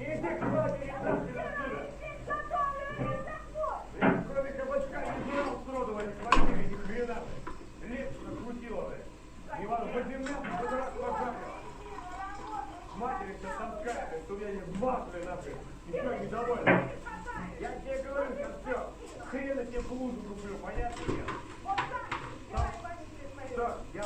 Иди к матери, нахрен отсюда! Блин, кроме кабачка не знал сроду в этой квартире, ни хрена! Лето накрутила, блядь! Иван, хоть земля, хоть раз пожарил! Матери все таскает, что я не вмазываю, нахрен! Ничего не доволен! Я тебе говорю, сейчас все! Хрена тебе блузу куплю, понятно нет? Все, я